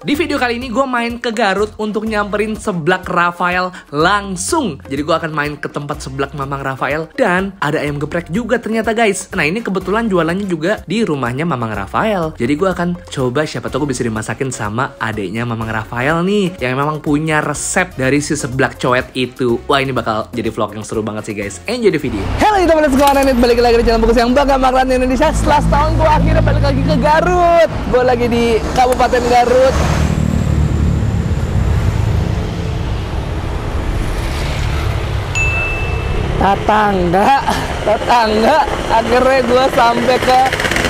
Di video kali ini gue main ke Garut untuk nyamperin seblak Rafael langsung. Jadi gue akan main ke tempat seblak Mamang Rafael dan ada ayam geprek juga ternyata guys. Nah ini kebetulan jualannya juga di rumahnya Mamang Rafael. Jadi gue akan coba siapa tahu gue bisa dimasakin sama adeknya Mamang Rafael nih yang memang punya resep dari si seblak coet itu. Wah ini bakal jadi vlog yang seru banget sih guys. Enjoy the video. Halo teman-teman sekalian, balik lagi di channel Bukus yang bangga makanan Indonesia. Setelah setahun gue akhirnya balik lagi ke Garut. Gue lagi di Kabupaten Garut. Tetangga akhirnya gue sampai ke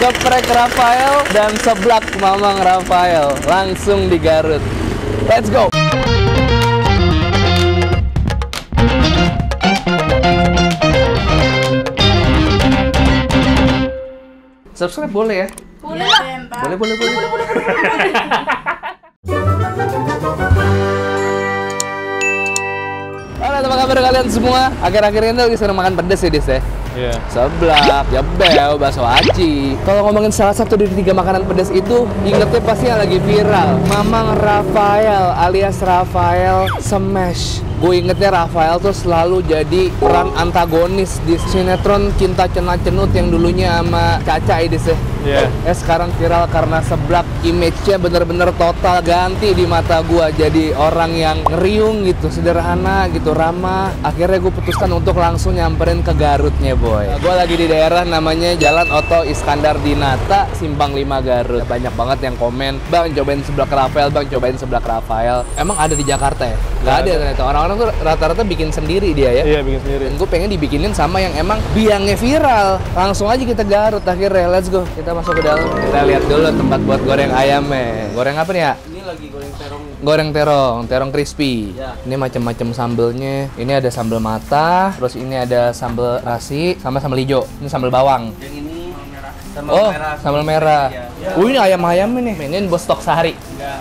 geprek Rafael dan seblak Mamang Rafael langsung di Garut. Let's go. Subscribe boleh ya? Boleh lah. Boleh. Halo, apa kabar kalian semua? Akhir-akhir ini lagi sering makan pedes ya, Dis ya? Iya. Seblak, jebel, bakso aci. Kalau ngomongin salah satu dari 3 makanan pedas itu, ingetnya pasti yang lagi viral. Mamang Rafael alias Rafael Smash. Gue ingetnya Rafael tuh selalu jadi peran antagonis di sinetron Cinta Cenat Cenut yang dulunya sama Caca Idis ya. Iya. Sekarang viral karena seblak, image-nya bener-bener total ganti di mata gue. Jadi orang yang ngeriung gitu, sederhana gitu, ramah. Akhirnya gue putuskan untuk langsung nyamperin ke Garutnya boy. Gue lagi di daerah namanya Jalan Oto Iskandar Dinata, Simpang 5 Garut. Banyak banget yang komen, "Bang cobain seblak Rafael, Bang cobain seblak Rafael." Emang ada di Jakarta ya? Gak ada ternyata. Orang-orang tuh rata-rata bikin sendiri dia ya. Iya, bikin sendiri. Gue pengen dibikinin sama yang emang biangnya viral. Langsung aja kita Garut akhirnya. Let's go. Kita masuk ke dalam. Kita lihat dulu tempat buat goreng ayamnya. Goreng apa nih ya? Ini lagi goreng terong. Goreng terong crispy. Ya. Ini macam-macam sambelnya. Ini ada sambal mata, terus ini ada sambal rasi, sama sambal hijau. Ini sambal bawang. Yang ini sambal merah. Sambal merah. Ya. Ini ayam-ayamnya nih. Ini bos stok sehari. Ya.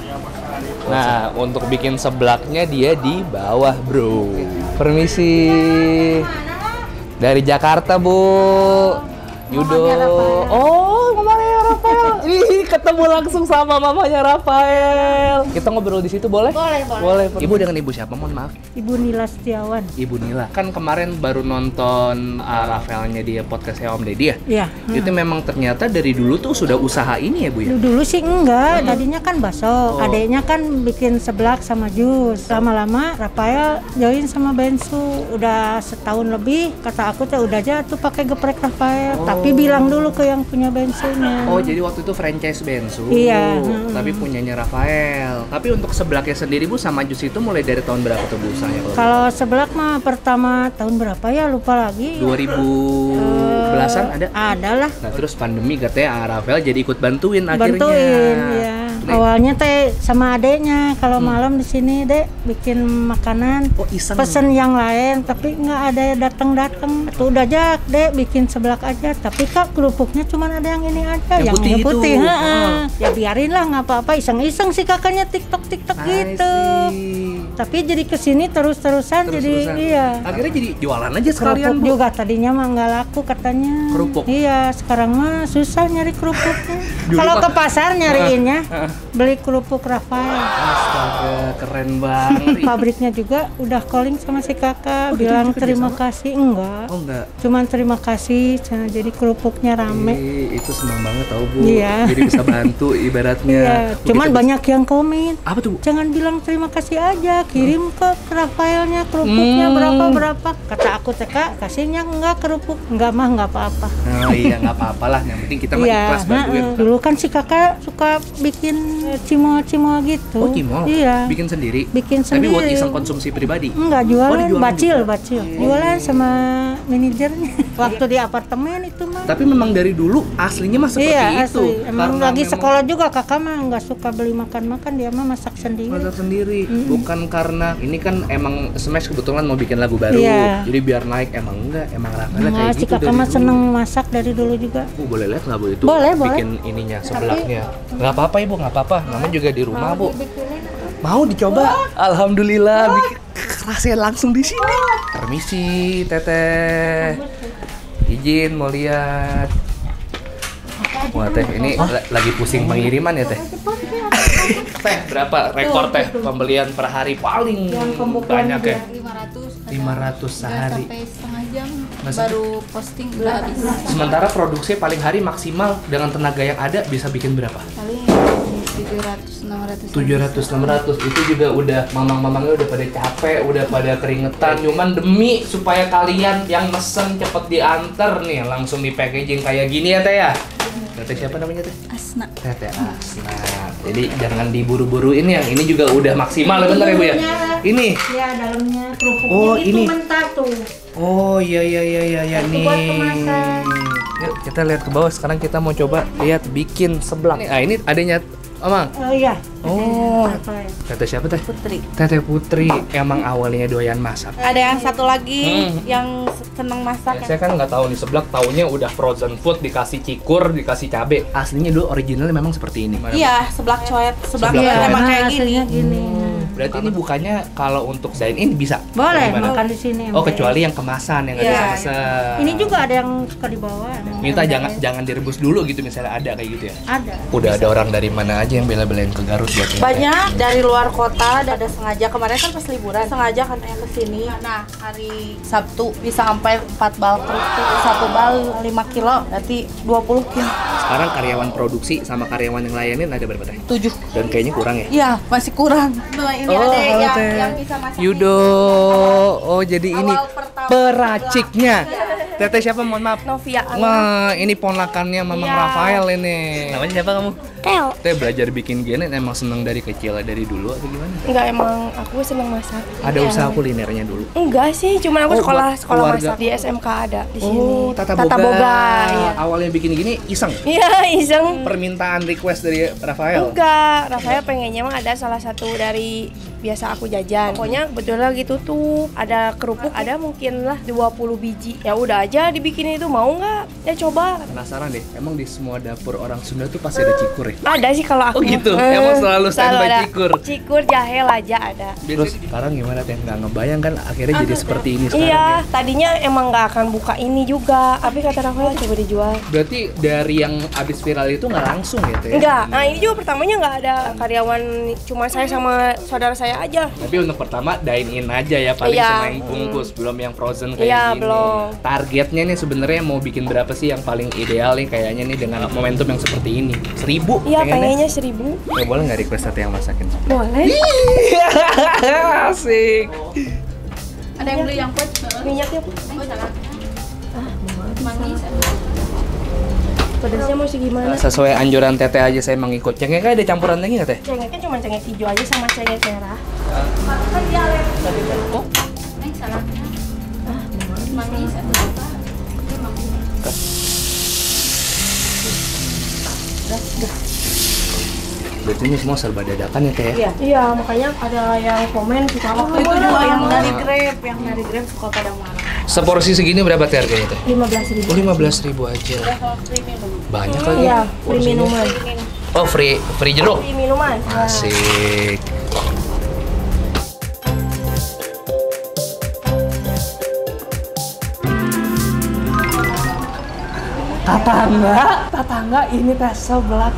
Nah, untuk bikin seblaknya dia di bawah, bro. Permisi. Dari Jakarta, Bu. Yudo. Oh, mamanya Rafael. Ih, ketemu langsung sama mamanya Rafael. Kita ngobrol di situ boleh? Boleh. Ibu dengan ibu siapa? Mohon maaf. Ibu Nila Setiawan. Ibu Nila. Kan kemarin baru nonton Rafaelnya di podcastnya Om Deddy ya? Iya. Itu memang ternyata dari dulu tuh sudah usaha ini ya, Bu ya? Dulu sih enggak, tadinya kan bakso. Adeknya kan bikin seblak sama jus. Lama-lama Rafael join sama Bensu. Udah setahun lebih, kata aku tuh udah aja tuh pakai geprek Rafael. Tapi bilang dulu ke yang punya Bensunya. Oh, jadi waktu itu franchise Bensu. Iya. Tapi punyanya Rafael. Tapi untuk seblaknya sendiri Bu sama jus itu mulai dari tahun berapa tuh Bu saya? Kalau seblak mah pertama tahun berapa ya, lupa lagi. 2000 belasan ada? Ada lah. Nah, terus pandemi katanya Rafael jadi ikut bantuin akhirnya. Bantuin, ya. Awalnya teh sama adeknya kalau malam di sini dek bikin makanan. Oh, iseng. Pesen yang lain tapi nggak ada datang. Tuh udah jak dek bikin seblak aja. Tapi kak kerupuknya cuma ada yang ini aja, Yang putih itu. putih. Ya biarin lah nggak apa-apa, iseng-iseng sih kakaknya TikTok gitu. Tapi jadi kesini terus-terusan jadi iya. Akhirnya jadi jualan aja sekalian Kerupuk Bu. juga tadinya mah nggak laku katanya. Kerupuk? Iya, sekarang mah susah nyari kerupuknya. Kalau ke pasar nyariinnya beli kerupuk Rafael. Astaga, keren banget. Pabriknya juga udah calling sama si kakak, bilang juga terima dia sama? kasih. Enggak, Oh enggak. cuman terima kasih. Jadi kerupuknya rame. Itu senang banget tau Bu. Iya. Jadi bisa bantu ibaratnya. Iya, Bu, cuman kita banyak yang komen. Apa tuh Bu? Jangan bilang terima kasih aja, kirim ke Rafaelnya kerupuknya berapa. Kata aku teka, kasihnya enggak kerupuk. Enggak mah enggak apa-apa. Oh iya, nggak apa-apa lah. Yang penting kita mah ikhlas bantuin. Dulu kan si kakak suka bikin cimol-cimol gitu. Oh, cimol? Iya. Bikin sendiri? Bikin Tapi buat sendiri. iseng konsumsi pribadi? Enggak, jualan, dijualan bacil. juga? Jualan sama manajernya. Waktu di apartemen itu mah. Tapi memang dari dulu aslinya mah seperti Iya, itu. asli. Emang Karena lagi memang sekolah juga kakak mah nggak suka beli makan-makan, dia mah masak sendiri. masak sendiri. Bukan karena ini kan emang Smash kebetulan mau bikin lagu baru. Iya. Jadi biar naik, emang enggak. Emang Rafael kayak Enggak, si gitu kakak dari mah dulu. seneng masak dari dulu juga. Boleh lihat nggak Bu itu? Boleh. Bikin ininya, sebelaknya. Nggak apa-apa Ibu, nggak apa-apa. Namanya juga di rumah Bu. Mau dicoba? Alhamdulillah, bikin kerasnya langsung di sini. Permisi, Teteh. Izin mau lihat. Wah Teh, ini lagi pusing pengiriman ya Teh? Teh, berapa rekor teh pembelian per hari paling Yang pembukuan banyak ya? 500 500 sehari. sampai setengah jam Masa? baru posting udah habis. Sementara produksi paling hari maksimal dengan tenaga yang ada bisa bikin berapa? Paling 700 600. 700 600 itu juga udah mamang-mamangnya udah pada capek, udah pada keringetan. Cuman demi supaya kalian yang mesen cepet diantar nih langsung di packaging kayak gini ya teh ya. Teh siapa namanya teh? Asna. Teh Asna. Jadi jangan diburu-buruin yang ini juga udah maksimal bener ya Bu ya? Ini. Ya dalamnya kerupuknya Oh, itu ini. mentah tuh. Oh iya Itu nih. buat kemasan. Yuk kita lihat ke bawah. Sekarang kita mau coba lihat bikin seblak. Nah ini adanya Omang. Oh iya. Oh. Apa ya? Teteh siapa teh? Putri. Teteh Putri. Emang awalnya doyan masak. Ada yang satu lagi Hmm. yang seneng masak. Ya, saya kan nggak tahu nih seblak, taunya udah frozen food, dikasih cikur, dikasih cabe. Aslinya dulu originalnya memang seperti ini. Iya, seblak coet, seblak Seblak coet coet. emang Nah, kayak gini. hasilnya gini. Berarti ini bukannya kalau untuk dine in bisa? Boleh Gimana? makan di sini. Oh kecuali yang kemasan yang nggak Iya. bisa pesen. Ini juga ada yang suka dibawa. Ada Minta yang jangan direbus dulu gitu misalnya ada kayak gitu ya. Ada. Udah ada orang dari mana aja yang bela-belain ke Garut buat ini? Banyak dari luar kota, ada sengaja kemarin kan pas liburan, sengaja katanya ke sini. Nah, hari Sabtu bisa sampai 4 bal kerupuk, 1 bal 5 kilo, berarti 20 kilo. Sekarang karyawan produksi sama karyawan yang layanin ada berapa teh? 7. Dan kayaknya kurang ya? Iya, masih kurang. Nah, ini Oh, ada halo, yang, Teh. yang bisa masak. Yudo. Oh jadi ini Awal pertama peraciknya. Teteh siapa? Mohon maaf. Novia. Wah, ini ponakannya Mamang Iya. Rafael ini. Namanya siapa kamu? Teo. Teh belajar bikin gini emang seneng dari kecil dari dulu atau gimana? Enggak, emang aku seneng masak. Ada usaha kulinernya dulu. Enggak sih, cuman Oh, aku sekolah buat sekolah keluarga. masak di SMK ada di sini. Oh, Tata Boga. Iya. Awalnya bikin gini iseng. Iya, iseng. Permintaan request dari Rafael. Enggak, Rafael pengennya mah ada salah satu dari biasa aku jajan. Pokoknya kebetulan lagi tutup, ada kerupuk, ada mungkin lah 20 biji. Ya udah aja dibikin itu, mau nggak? Ya coba. Penasaran deh, emang di semua dapur orang Sunda tuh pasti ada cikur ya? Ada sih kalau aku. Oh gitu? Emang selalu standby ada. cikur? Cikur, jahe, laja ada. Terus sekarang gimana teh? Nggak ngebayang kan akhirnya jadi seperti ini sekarang Iya, ya? tadinya emang nggak akan buka ini juga, tapi kata Rafael coba dijual. Berarti dari yang abis viral itu nggak langsung ya teh? Enggak, nah ini juga pertamanya nggak ada karyawan, cuma saya sama saudara saya aja. Tapi untuk pertama dine in aja ya, paling Iya. cuma yang bungkus, belum yang frozen kayak Iya, gini. belum. Targetnya nih sebenarnya mau bikin berapa sih yang paling ideal nih kayaknya nih dengan momentum yang seperti ini? 1000? Iya, pengennya? pengennya 1000. Ya boleh nggak request satu yang masakin? Boleh. Asik. Ada yang beli yang kuat? Minyaknya Oh, salah. Manis. pedasnya mau segimana? Sesuai anjuran teteh aja saya mengikut. Cengkeh ada campuran lagi nggak teh? Cengkehnya cuma cengkeh hijau aja sama cengkeh merah. Salah. Manis. Berarti ini semua serba dadakan ya teh? Iya. Iya, makanya ada yang komen kita Waktu itu juga yang dari Grab suka pada marah. Seporsi segini berapa teh harganya teh? 15.000. Oh 15.000 aja. Banyak lagi. Iya, free porsinya. minuman. Oh free jeruk. Free minuman. Nah. Asik. Tatangga ini teh seblak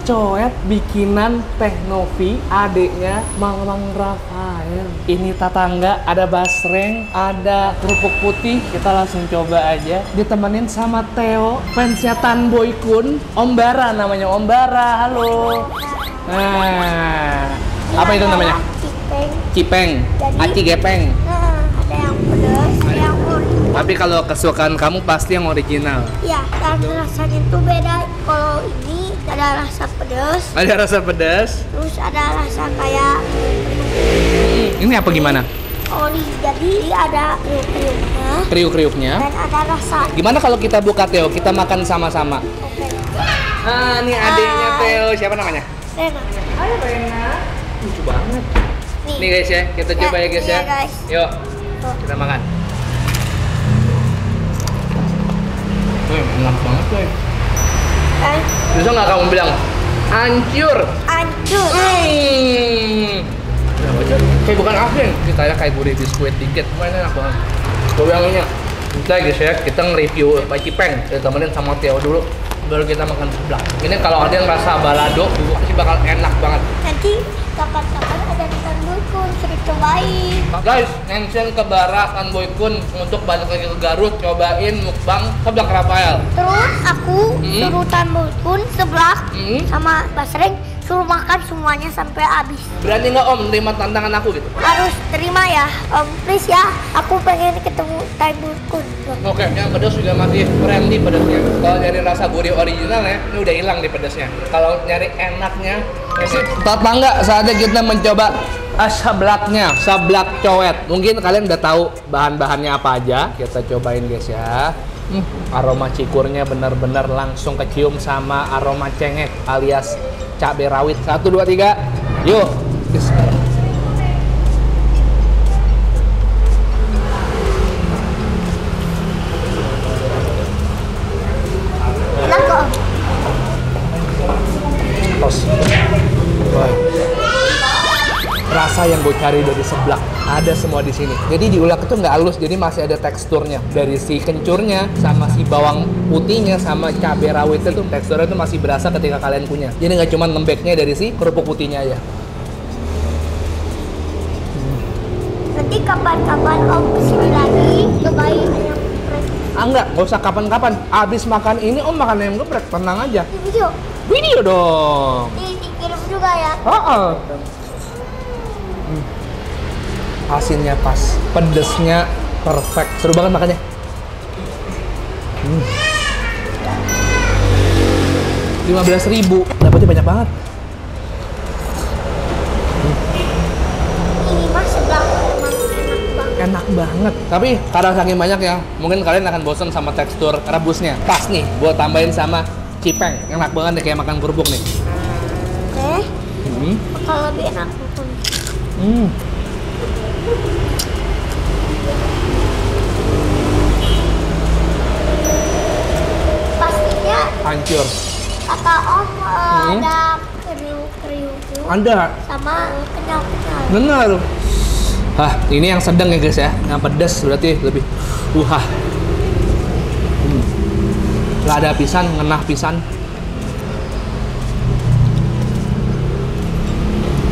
coet bikinan Teh Novi, adiknya Mamang Rafael. Ini tetangga, ada basreng, ada kerupuk putih. Kita langsung coba aja. Ditemenin sama Theo, fansnya Tan Boy Kun, Om Bara namanya. Om Bara, halo. Nah, apa itu namanya? Cipeng. Aci gepeng. Ada yang pedas, ada yang ori. Tapi kalau kesukaan kamu pasti yang original. Ya, dan rasanya tuh beda. Kalau ini ada rasa pedas, Ada rasa pedas. terus ada rasa kayak Ini apa gimana? ori. Jadi ada kriuk-kriuknya Kriuk-kriuknya. dan ada rasa. Gimana kalau kita buka Theo, kita makan sama-sama? Oke. Ah, ini adiknya Theo. Siapa namanya? Rena. Lucu banget. Nih guys ya, kita Ya, coba ya guys iya, ya. guys. Yuk, kita makan. Enak banget tuh. Kan Bisa nggak kamu bilang hancur? hancur. Nah, baca. Kayak bukan asin, kita kayak gurih biskuit dikit. Wah, ini enak banget. Coba yang ini. Kita guys ya, kita nge-review Pak Cipeng. Kita temenin sama Theo dulu. baru kita makan seblak. Ini kalau ada yang rasa balado, pasti bakal enak banget. Nanti kapan-kapan ada di Tanbulkun, sering cobain. Guys, mention ke Bara Tanboy Kun untuk balik lagi ke Garut, cobain mukbang seblak Rafael. Terus aku suruh Tanbulkun seblak sama Basreng suruh makan semuanya sampai habis. Berani nggak Om terima tantangan aku gitu? Harus terima ya, Om. Please ya, aku pengen ketemu Tanbulkun. Oke, yang pedas juga masih friendly pedasnya. Kalau nyari rasa gurih original ya, ini udah hilang di pedasnya. Kalau nyari enaknya, tetangga saatnya kita mencoba seblaknya, seblak cowet. Mungkin kalian udah tahu bahan-bahannya apa aja. Kita cobain guys ya. Aroma cikurnya benar-benar langsung kecium sama aroma cengek alias cabai rawit. 1, 2, 3, yuk. Enak kok. Tos. Rasa yang gue cari dari seblak ada semua di sini. Jadi diulek itu nggak halus, jadi masih ada teksturnya dari si kencurnya sama si bawang putihnya sama cabai rawit itu teksturnya itu masih berasa ketika kalian punya. Jadi nggak cuma lembeknya dari si kerupuk putihnya aja. Nanti kapan-kapan Om kesini lagi cobain ayam geprek. Enggak, nggak usah kapan-kapan. Abis makan ini Om makan ayam geprek, tenang aja. Di video. Video dong. Dikirim juga ya. Asinnya pas, pedesnya perfect, seru banget makannya. 15.000, dapatnya banyak banget. Ini mah seblak emang enak banget. Enak banget. Tapi karena saking banyak ya, mungkin kalian akan bosan sama tekstur rebusnya. Pas nih, buat tambahin sama cipeng, enak banget nih kayak makan kerupuk nih. Oke. Bakal lebih enak mungkin. Pastinya Hancur. kata Om ada kriuk-kriuk Ada. sama kenyal-kenyal. Benar. Hah, ini yang sedang ya guys ya. Yang pedas berarti lebih. Lada pisan, ngenah pisan.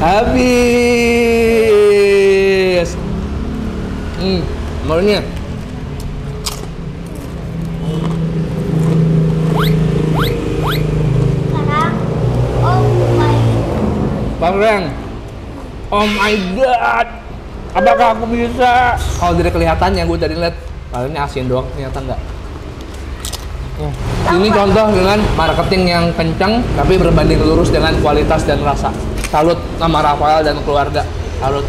Habis. Malunya. Sekarang Om main. Bang, oh my god, apakah aku bisa? Kalau dari kelihatannya gue tadi lihat, kalian asin doang, ternyata enggak. Ini contoh dengan marketing yang kencang, tapi berbanding lurus dengan kualitas dan rasa. Salut sama Rafael dan keluarga. Salut.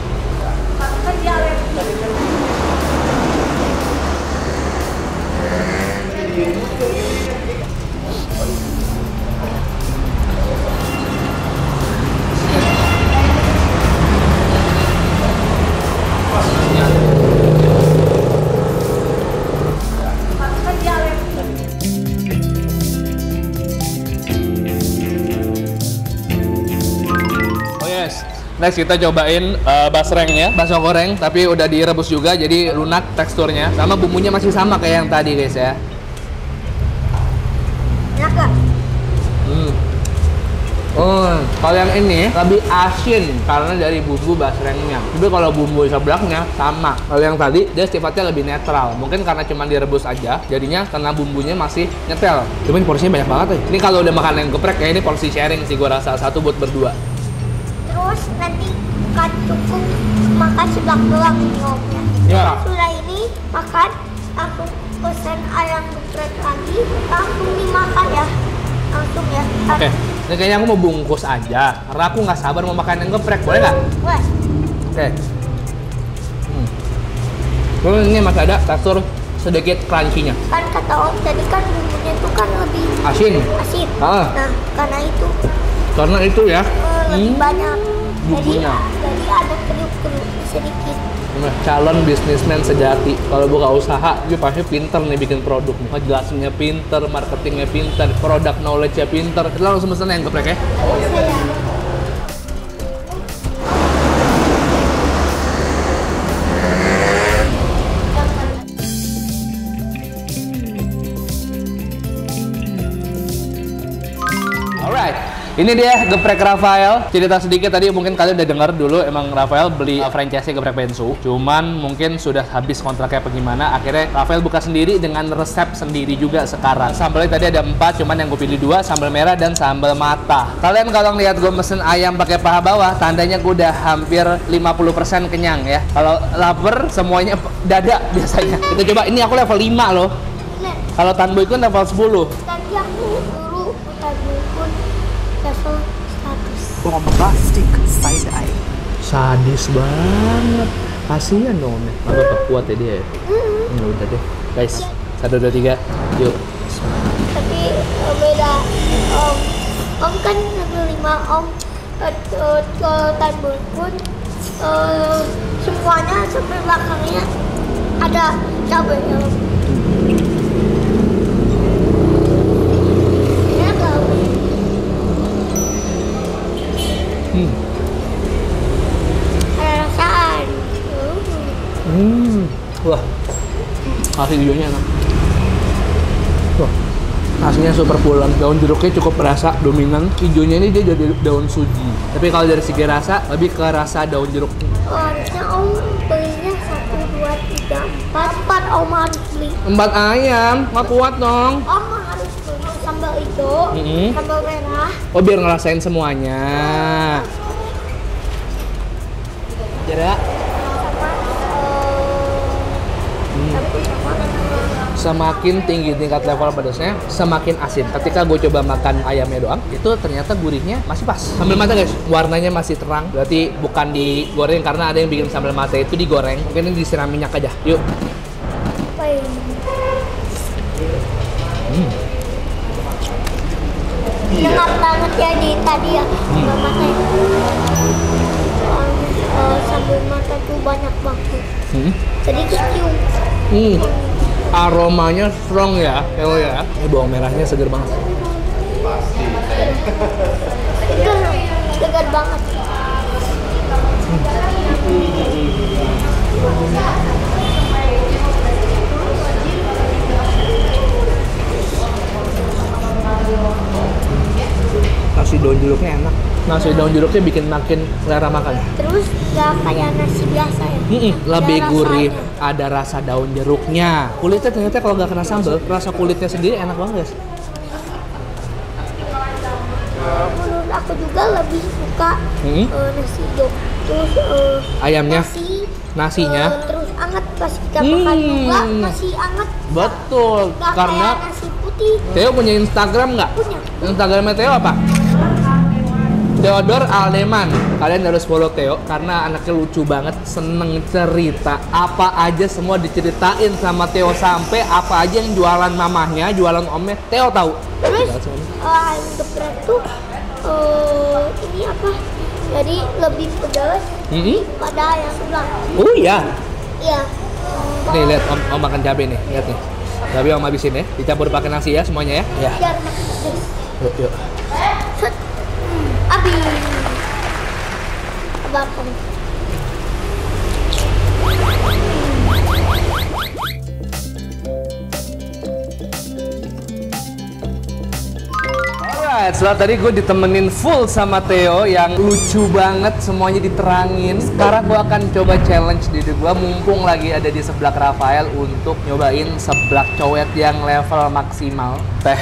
Next kita cobain basreng ya, bakso goreng tapi udah direbus juga jadi lunak teksturnya. Sama bumbunya masih sama kayak yang tadi guys ya. Enak gak? Kalau yang ini lebih asin karena dari bumbu basrengnya. Tapi kalau bumbu seblaknya sama. Kalau yang tadi dia sifatnya lebih netral. Mungkin karena cuma direbus aja, jadinya karena bumbunya masih nyetel. Cuman porsinya banyak banget nih. Ini kalau udah makan yang geprek kayak ini porsi sharing sih gua rasa, satu buat berdua. Terus nanti kan cukup makan seblak doang ini Omnya. Ya. Sudah ini makan, aku pesen ayam geprek lagi, langsung dimakan ya. Langsung ya. Oke, ini kayaknya aku mau bungkus aja karena aku nggak sabar mau makan yang geprek, boleh nggak? Boleh. Oke. Terus ini masih ada tekstur sedikit crunchy-nya. Kan kata Om tadi kan bumbunya itu kan lebih Asin. asin. Ah. Nah, karena itu Karena itu ya. lebih banyak. Bumbunya. Jadi ada kriuk-kriuk sedikit. Calon bisnismen sejati. Kalau buka usaha, dia pasti pinter nih bikin produk nih. Ngejelasinnya pinter, marketingnya pinter, product knowledge-nya pinter. Kita langsung pesen yang geprek ya. Ini dia geprek Rafael. Cerita sedikit tadi mungkin kalian udah dengar dulu, emang Rafael beli franchise geprek Bensu. Cuman mungkin sudah habis kontraknya apa gimana, akhirnya Rafael buka sendiri dengan resep sendiri juga sekarang. Sambalnya tadi ada 4, cuman yang gue pilih 2, sambal merah dan sambal mata. Kalian kalau ngeliat gue mesen ayam pakai paha bawah, tandanya gue udah hampir 50% kenyang ya. Kalau lapar semuanya dada biasanya. Kita coba, ini aku level 5 loh. Kalau Tanboy Kun level 10. Tadi aku dulu Tanboy Kun level 100. Bombastic side eye. Sadis banget. Kasihan dong Om. Apa kuat ya dia ya? Ya udah deh. Guys, 1, 2, 3. Yuk. Tapi beda. Om kan level 5 Om. Ke Tanboy Kun semuanya sampai belakangnya ada cabai ya. Ada rasaan. Wah. Nasi hijaunya enak. Wah. Nasinya super pulen. Daun jeruknya cukup berasa dominan. Hijaunya ini dia jadi daun suji. Tapi kalau dari segi rasa lebih ke rasa daun jeruk. Harusnya Om belinya 1, 2, 3, 4 Om harus beli. 4 ayam, nggak kuat dong. Om harus beli sambal hijau, sambal merah. Oh biar ngerasain semuanya. Jara. Semakin tinggi tingkat level pedasnya, semakin asin. Ketika gue coba makan ayamnya doang, itu ternyata gurihnya masih pas. Sambal mata guys, warnanya masih terang. Berarti bukan digoreng, karena ada yang bikin sambal mata itu digoreng. Mungkin ini disiram minyak aja. Yuk. Enak banget ya tadi ya sambal mata. Sambal mata tuh banyak banget. Jadi kecium. Aromanya strong ya, Teo ya. Ini bawang merahnya seger banget. Segar banget. Nasi daun jeruknya enak. Nasi daun jeruknya bikin makin selera makan. Terus gak kayak nasi biasa ya? Lebih Ada gurih, rasanya. ada rasa daun jeruknya. Kulitnya ternyata kalau nggak kena sambal, rasa kulitnya sendiri enak banget guys. Menurut aku juga lebih suka nasi hijau. Terus Ayamnya, nasinya terus anget pas kita makan juga masih anget. betul. Gak Karena kayak nasi putih. Teo punya Instagram nggak? Punya. Instagramnya Teo apa? Theodor Aldeman. Kalian harus follow Teo karena anaknya lucu banget, seneng cerita. Apa aja semua diceritain sama Teo, sampai apa aja yang jualan mamahnya, jualan omnya, Teo tahu. Terus ayam geprek tuh ini apa? Jadi lebih pedas pada yang sebelah. Oh iya. Iya. Nih lihat om makan cabai nih, lihat nih. Cabai om habisin ya, dicampur pakai nasi ya semuanya ya. Ya. Biar makin pedas. Yuk. Set. Abis. Abang. Alright, setelah tadi gue ditemenin full sama Teo yang lucu banget, semuanya diterangin. Sekarang gue akan coba challenge diri gue, mumpung lagi ada di seblak Rafael, untuk nyobain seblak cowet yang level maksimal. Teh,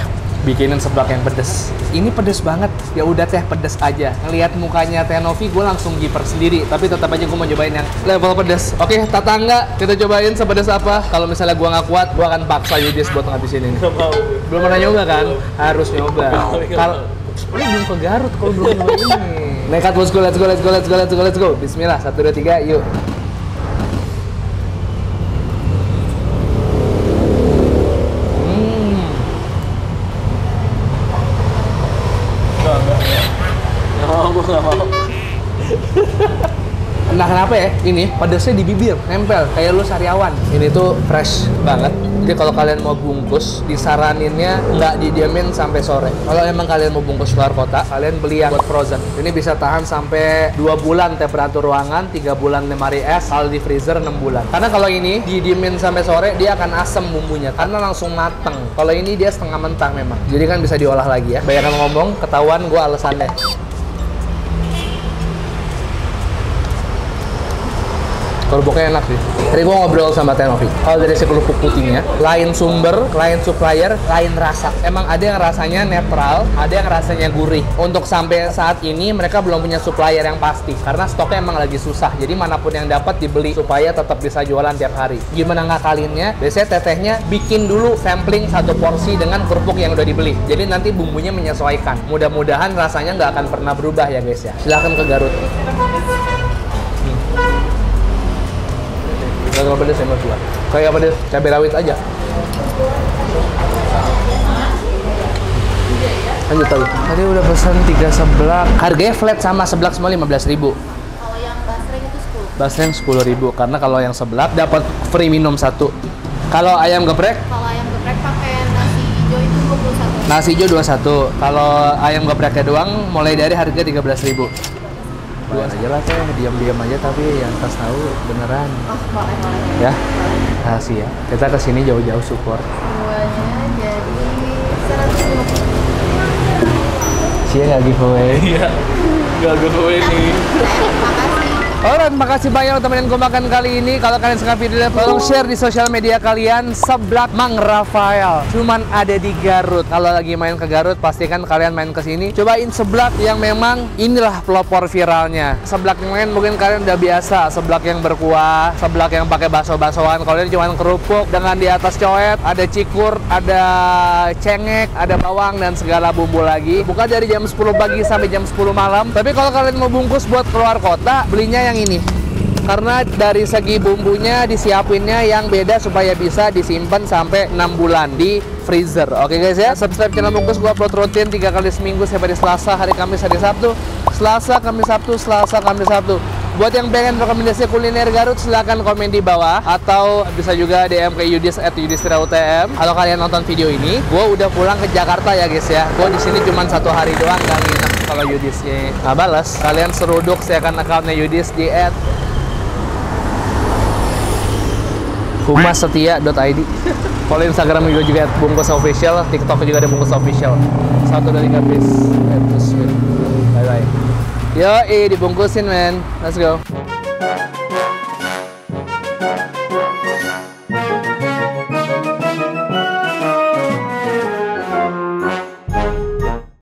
bikinin seblak yang pedes. Ini pedes banget, ya udah teh pedes aja. Ngelihat mukanya Teh Novi, gue langsung giper sendiri. Tapi tetap aja gue mau cobain yang level pedes. Oke, tetangga, kita cobain sepedes apa. Kalau misalnya gue nggak kuat, gue akan paksa Yudis buat ngabisin ini. Belum pernah nyoba kan? Harus nyoba. Kalau ini belum ke Garut, kalau belum nyoba ini. Nekat bosku, let's go. Bismillah, 1, 2, 3, yuk. Gue gak mau. Entah kenapa ya, ini pedasnya di bibir, nempel kayak lu sariawan. Ini tuh fresh banget. Jadi kalau kalian mau bungkus, disaraninnya nggak didiamin sampai sore. Kalau emang kalian mau bungkus keluar kota, kalian beli yang buat frozen. Ini bisa tahan sampai 2 bulan temperatur ruangan, 3 bulan lemari es, kalau di freezer 6 bulan. Karena kalau ini didiemin sampai sore, dia akan asem bumbunya, karena langsung mateng. Kalau ini dia setengah mentah memang. Jadi kan bisa diolah lagi ya. Banyak ngomong, ketahuan gue alasannya. Kerupuknya enak sih. Tadi gue ngobrol sama Tenovi. Kalau dari si kerupuk putihnya, lain sumber, lain supplier, lain rasa. Emang ada yang rasanya netral, ada yang rasanya gurih. Untuk sampai saat ini mereka belum punya supplier yang pasti, karena stoknya emang lagi susah. Jadi manapun yang dapat dibeli supaya tetap bisa jualan tiap hari. Gimana ngakalinnya? Biasanya tetehnya bikin dulu sampling 1 porsi dengan kerupuk yang udah dibeli. Jadi nanti bumbunya menyesuaikan. Mudah-mudahan rasanya nggak akan pernah berubah ya guys ya. Silahkan ke Garut. Gak terlalu pedes ya menurut gua. Kayak pedes cabai rawit aja. Lanjut tadi. Tadi udah pesan 3 seblak. Harganya flat sama seblak semua 15.000. Kalau yang basreng itu 10. Basreng 10.000 karena kalau yang seblak dapat free minum 1. Kalau ayam geprek? Kalau ayam geprek pakai nasi hijau itu 21. Nasi hijau 21. Kalau ayam gepreknya doang mulai dari harga 13.000. Bayar aja lah teh, diam-diam aja tapi yang tas tahu beneran. Oh, boleh. Ya, kasih ya. Kita kesini jauh-jauh support. Semuanya jadi 150. Cia nggak giveaway. Iya, nggak giveaway nih. Makasih. Alright, makasih banyak teman-teman gue makan kali ini. Kalau kalian suka videonya, tolong share di sosial media kalian. Seblak Mang Rafael cuman ada di Garut. Kalau lagi main ke Garut, pastikan kalian main ke sini. Cobain seblak yang memang inilah pelopor viralnya. Seblak yang lain mungkin kalian udah biasa. Seblak yang berkuah, seblak yang pakai bakso-baksoan. Kalau ini cuma kerupuk dengan di atas coet, ada cikur, ada cengek, ada bawang dan segala bumbu lagi. Buka dari jam 10 pagi sampai jam 10 malam. Tapi kalau kalian mau bungkus buat keluar kota, belinya yang ini, karena dari segi bumbunya disiapinnya yang beda supaya bisa disimpan sampai 6 bulan di freezer. Oke guys ya, subscribe channel Bungkus. Gua upload rutin 3 kali seminggu, setiap hari Selasa, hari Kamis, hari Sabtu. Selasa, Kamis, Sabtu, Selasa, Kamis, Sabtu. Buat yang pengen rekomendasi kuliner Garut, silahkan komen di bawah, atau bisa juga DM ke Yudis @yudistirautm. Kalau kalian nonton video ini, gue udah pulang ke Jakarta ya guys ya. Gue di sini cuma 1 hari doang, gak nginep. Kalau Yudisnya nggak balas, kalian seruduk saya akan accountnya Yudis di @humassetia.id. Follow Instagram juga @bungkusofficial, TikTok juga ada Bungkus Official. 1, 2, 3 please. Bye bye. Yo, dibungkusin men. Let's go.